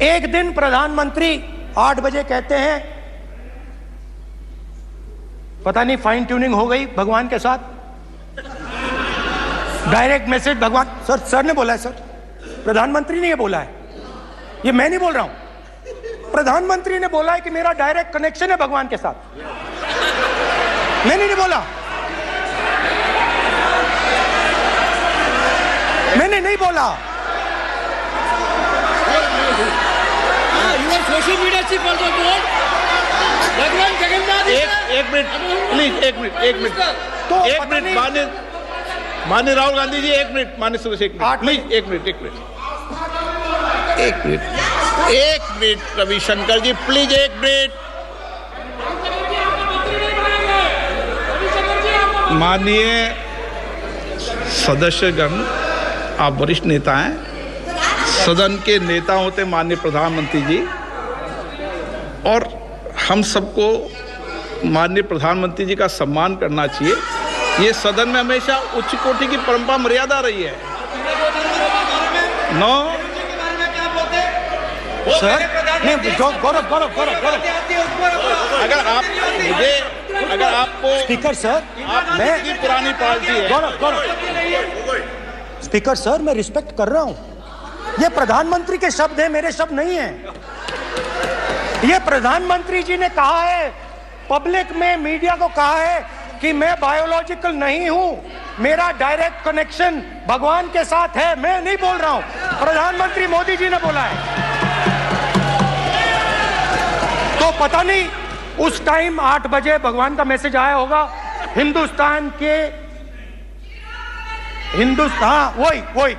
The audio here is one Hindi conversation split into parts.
एक दिन प्रधानमंत्री 8 बजे कहते हैं, पता नहीं फाइन ट्यूनिंग हो गई भगवान के साथ, डायरेक्ट मैसेज भगवान। सर ने बोला है, सर प्रधानमंत्री ने ये बोला है, ये मैं नहीं बोल रहा हूं, प्रधानमंत्री ने बोला है कि मेरा डायरेक्ट कनेक्शन है भगवान के साथ। मैंने नहीं बोला, मैंने नहीं बोला। Social media chief also board भगवान जगन्नाथ। एक मिनट प्लीज, एक मिनट तो एक मिनट माननीय राहुल गांधी जी, एक मिनट माननीय सुरेश, एक मिनट प्लीज, एक मिनट रविशंकर जी प्लीज, एक मिनट। माननीय सदस्यगण, आप वरिष्ठ नेता हैं, सदन के नेता होते माननीय प्रधानमंत्री जी, और हम सबको माननीय प्रधानमंत्री जी का सम्मान करना चाहिए। ये सदन में हमेशा उच्च कोटि की परंपरा मर्यादा रही है। नो सर, गौरव, अगर आपको स्पीकर सर, मैं की पुरानी पार्टी है। गौरव, स्पीकर सर, मैं रिस्पेक्ट कर रहा हूं, ये प्रधानमंत्री के शब्द हैं, मेरे शब्द नहीं हैं। ये प्रधानमंत्री जी ने कहा है, पब्लिक में मीडिया को कहा है कि मैं बायोलॉजिकल नहीं हूं, मेरा डायरेक्ट कनेक्शन भगवान के साथ है। मैं नहीं बोल रहा हूं, प्रधानमंत्री मोदी जी ने बोला है। तो पता नहीं उस टाइम 8 बजे भगवान का मैसेज आया होगा हिंदुस्तान, वही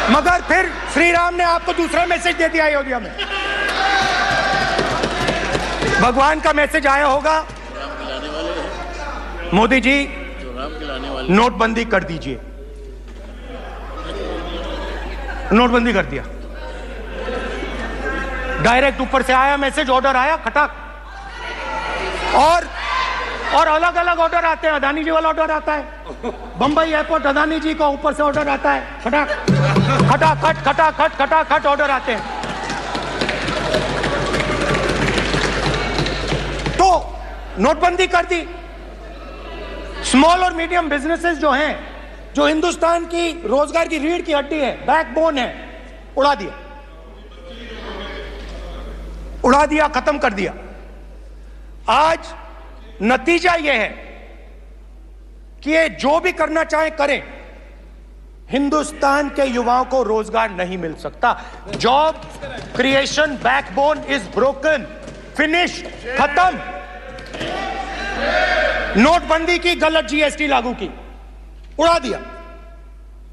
मगर फिर श्री राम ने आपको दूसरा मैसेज दे दिया अयोध्या में। भगवान का मैसेज आया होगा, मोदी जी नोटबंदी कर दीजिए, नोटबंदी कर दिया। डायरेक्ट ऊपर से आया मैसेज, ऑर्डर आया खटाक। और अलग अलग ऑर्डर आते हैं, अदानी जी वाला ऑर्डर आता है, बंबई एयरपोर्ट अदानी जी का ऊपर से ऑर्डर आता है, खटाखट ऑर्डर आते हैं। तो नोटबंदी कर दी। स्मॉल और मीडियम बिजनेसेस जो हैं, जो हिंदुस्तान की रोजगार की रीढ़ की हड्डी है, बैकबोन है, उड़ा दिया, खत्म कर दिया। आज नतीजा यह है कि ये जो भी करना चाहे करें, हिंदुस्तान के युवाओं को रोजगार नहीं मिल सकता। Job creation backbone is broken, finish, खत्म। नोटबंदी की, गलत जीएसटी लागू की, उड़ा दिया।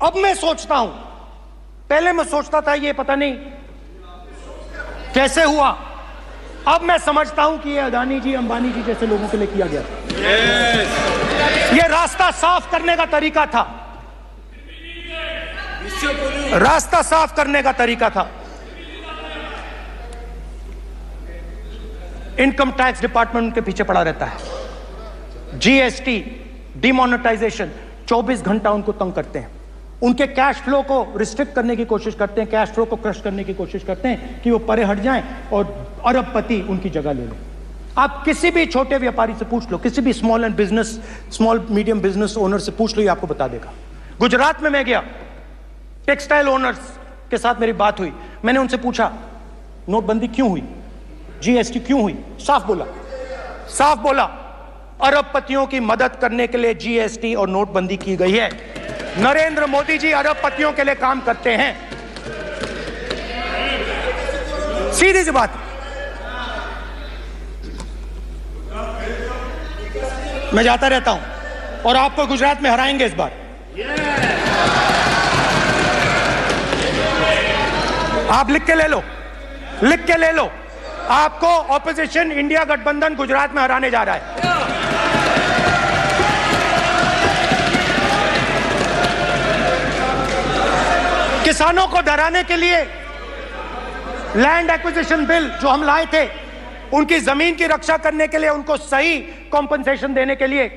अब मैं सोचता हूं, पहले मैं सोचता था ये पता नहीं कैसे हुआ, अब मैं समझता हूं कि ये अदानी जी, अंबानी जी जैसे लोगों के लिए किया गया था। ये रास्ता साफ करने का तरीका था, रास्ता साफ करने का तरीका था। इनकम टैक्स डिपार्टमेंट उनके पीछे पड़ा रहता है। जीएसटी, डिमोनेटाइजेशन, 24 घंटा उनको तंग करते हैं। उनके कैश फ्लो को रिस्ट्रिक्ट करने की कोशिश करते हैं, कैश फ्लो को क्रश करने की कोशिश करते हैं कि वो परे हट जाएं और अरबपति उनकी जगह ले लें। आप किसी भी छोटे व्यापारी से पूछ लो, किसी भी स्मॉल मीडियम बिजनेस ओनर से पूछ लो, ये आपको बता देगा। गुजरात में मैं गया, टेक्सटाइल ओनर्स के साथ मेरी बात हुई, मैंने उनसे पूछा नोटबंदी क्यों हुई, जीएसटी क्यों हुई? साफ बोला अरबपतियों की मदद करने के लिए जीएसटी और नोटबंदी की गई है। नरेंद्र मोदी जी अरबपतियों के लिए काम करते हैं, सीधी सी बात। मैं जाता रहता हूं और आपको गुजरात में हराएंगे इस बार। आप लिख के ले लो, आपको ऑपोजिशन इंडिया गठबंधन गुजरात में हराने जा रहा है। किसानों को डराने के लिए लैंड एक्विजिशन बिल जो हम लाए थे, उनकी जमीन की रक्षा करने के लिए, उनको सही कॉम्पनसेशन देने के लिए,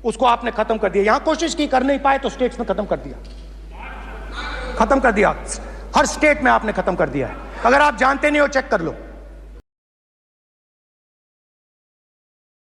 उसको आपने खत्म कर दिया। यहां कोशिश की, कर नहीं पाए तो स्टेट्स में खत्म कर दिया। हर स्टेट में आपने खत्म कर दिया है। अगर आप जानते नहीं हो चेक कर लो।